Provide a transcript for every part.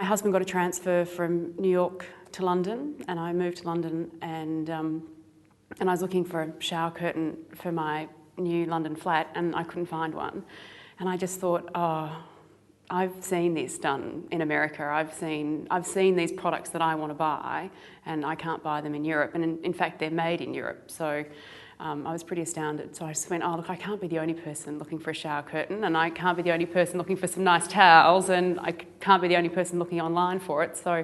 My husband got a transfer from New York to London, and I moved to London, and I was looking for a shower curtain for my new London flat, and I couldn't find one. And I just thought, oh, I've seen this done in America. I've seen these products that I want to buy, and I can't buy them in Europe. And in fact, they're made in Europe. So I was pretty astounded. So I just went, oh, look, I can't be the only person looking for a shower curtain, and I can't be the only person looking for some nice towels, and I can't be the only person looking online for it. So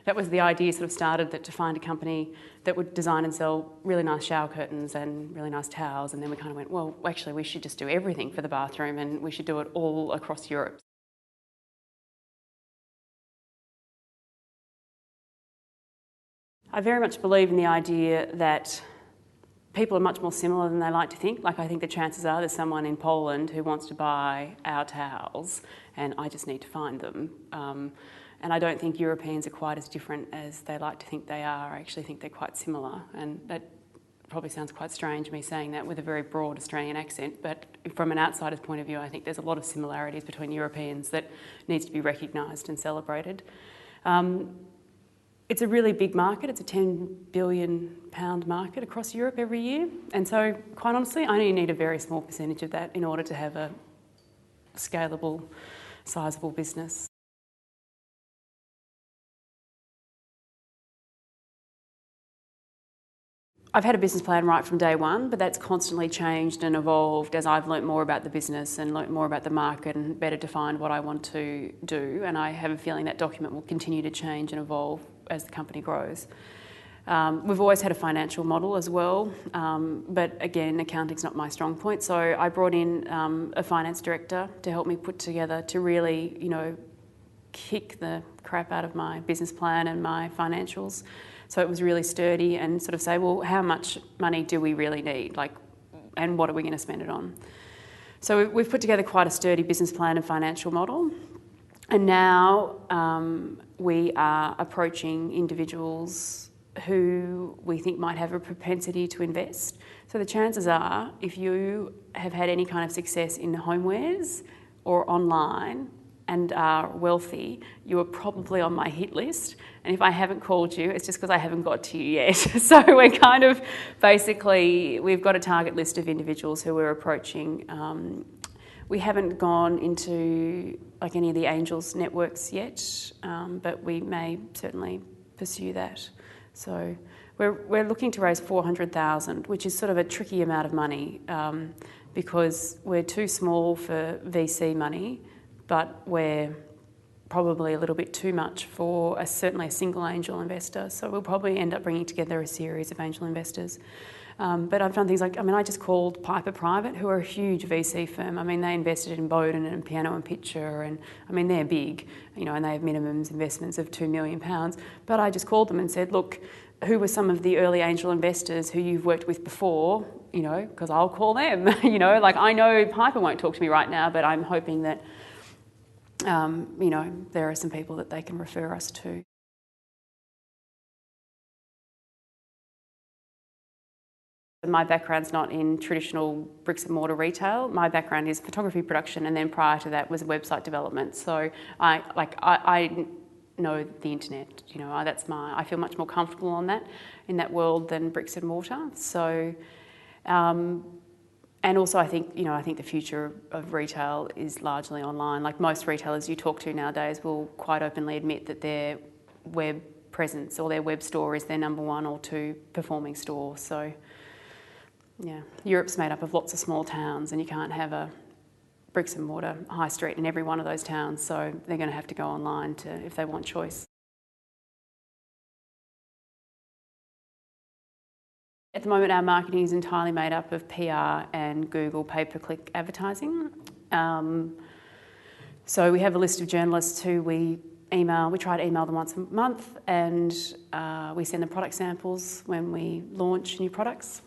that was the idea sort of started, that to find a company that would design and sell really nice shower curtains and really nice towels. And then we kind of went, well, actually, we should just do everything for the bathroom, and we should do it all across Europe. I very much believe in the idea that people are much more similar than they like to think. Like, I think the chances are there's someone in Poland who wants to buy our towels, and I just need to find them. And I don't think Europeans are quite as different as they like to think they are. I actually think they're quite similar, and that probably sounds quite strange, me saying that with a very broad Australian accent, but from an outsider's point of view, I think there's a lot of similarities between Europeans that needs to be recognised and celebrated. It's a really big market. It's a £10 billion market across Europe every year. And so, quite honestly, I only need a very small percentage of that in order to have a scalable, sizable business. I've had a business plan right from day one, but that's constantly changed and evolved as I've learnt more about the business and learnt more about the market and better defined what I want to do. And I have a feeling that document will continue to change and evolve as the company grows. We've always had a financial model as well, but again, accounting's not my strong point. So I brought in a finance director to help me put together, to really, kick the crap out of my business plan and my financials. So it was really sturdy, and sort of say, well, how much money do we really need? And what are we going to spend it on? So we've put together quite a sturdy business plan and financial model. And now we are approaching individuals who we think might have a propensity to invest. So the chances are, if you have had any kind of success in homewares or online and are wealthy, you are probably on my hit list. And if I haven't called you, it's just because I haven't got to you yet. So we're kind of we've got a target list of individuals who we're approaching. We haven't gone into any of the angels networks yet, but we may certainly pursue that. So we're looking to raise $400,000, which is sort of a tricky amount of money, because we're too small for VC money, but we're probably a little bit too much for certainly a single angel investor. So we'll probably end up bringing together a series of angel investors. But I've done things I just called Piper Private, who are a huge VC firm. They invested in Bowden and Piano and Picture, and they're big, and they have minimums investments of £2 million. But I just called them and said, look, who were some of the early angel investors who you've worked with before, because I'll call them, I know Piper won't talk to me right now, but I'm hoping that, there are some people that they can refer us to. My background's not in traditional bricks and mortar retail. My background is photography production, and then prior to that was website development. So I know the internet. I feel much more comfortable in that world than bricks and mortar. So, and also I think the future of retail is largely online. Like most retailers you talk to nowadays will quite openly admit that their web presence or their web store is their number 1 or 2 performing store. So. Yeah, Europe's made up of lots of small towns, and you can't have a bricks and mortar high street in every one of those towns, so they're going to have to go online if they want choice. At the moment, our marketing is entirely made up of PR and Google pay-per-click advertising. So we have a list of journalists who we try to email them once a month, and we send them product samples when we launch new products.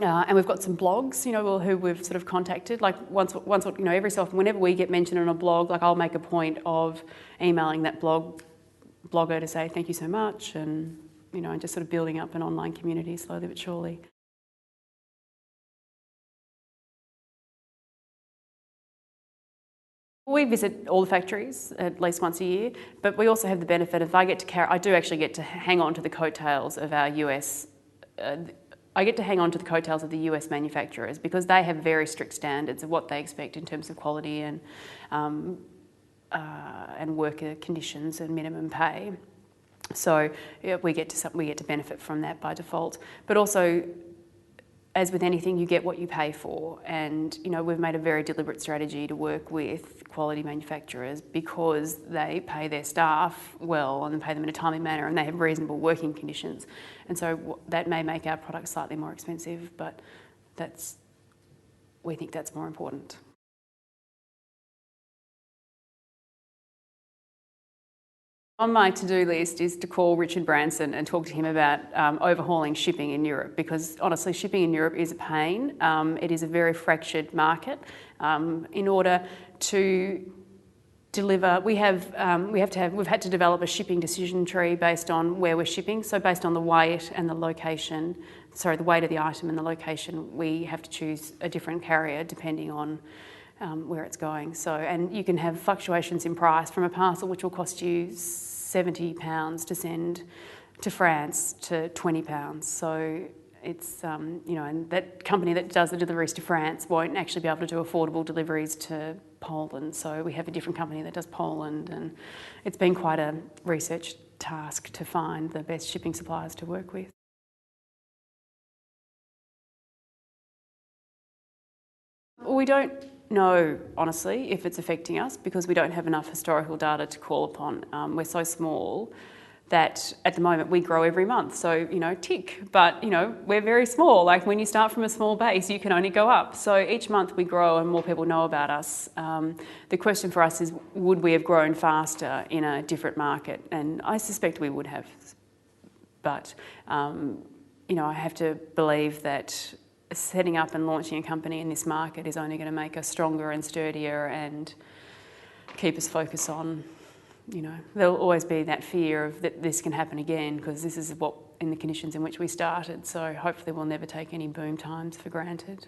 And we've got some blogs, who we've sort of contacted. Once, every so often, whenever we get mentioned on a blog, I'll make a point of emailing that blogger to say thank you so much, and and just sort of building up an online community slowly but surely. We visit all the factories at least once a year, but we also have the benefit of I do actually get to hang on to the coattails of our US. I get to hang on to the coattails of the US manufacturers because they have very strict standards of what they expect in terms of quality and worker conditions and minimum pay. So yeah, we get to benefit from that by default, but also, as with anything, you get what you pay for, and we've made a very deliberate strategy to work with quality manufacturers because they pay their staff well and pay them in a timely manner, and they have reasonable working conditions. And so that may make our product slightly more expensive, but we think that's more important. On my to-do list is to call Richard Branson and talk to him about overhauling shipping in Europe, because honestly, shipping in Europe is a pain. It is a very fractured market. In order to deliver, we've had to develop a shipping decision tree based on where we're shipping. So based on the weight and the location, the weight of the item and the location, we have to choose a different carrier depending on where it's going. So, and you can have fluctuations in price from a parcel which will cost you £70 to send to France to £20. So it's, and that company that does the deliveries to France won't actually be able to do affordable deliveries to Poland. So we have a different company that does Poland, and it's been quite a research task to find the best shipping suppliers to work with. We don't know, honestly, if it's affecting us because we don't have enough historical data to call upon. We're so small that at the moment we grow every month, so tick. But we're very small. Like when you start from a small base, you can only go up. So each month we grow and more people know about us. The question for us is, would we have grown faster in a different market? And I suspect we would have. But I have to believe that setting up and launching a company in this market is only going to make us stronger and sturdier and keep us focused on, there'll always be that fear of that this can happen again because this is in the conditions in which we started. So hopefully we'll never take any boom times for granted.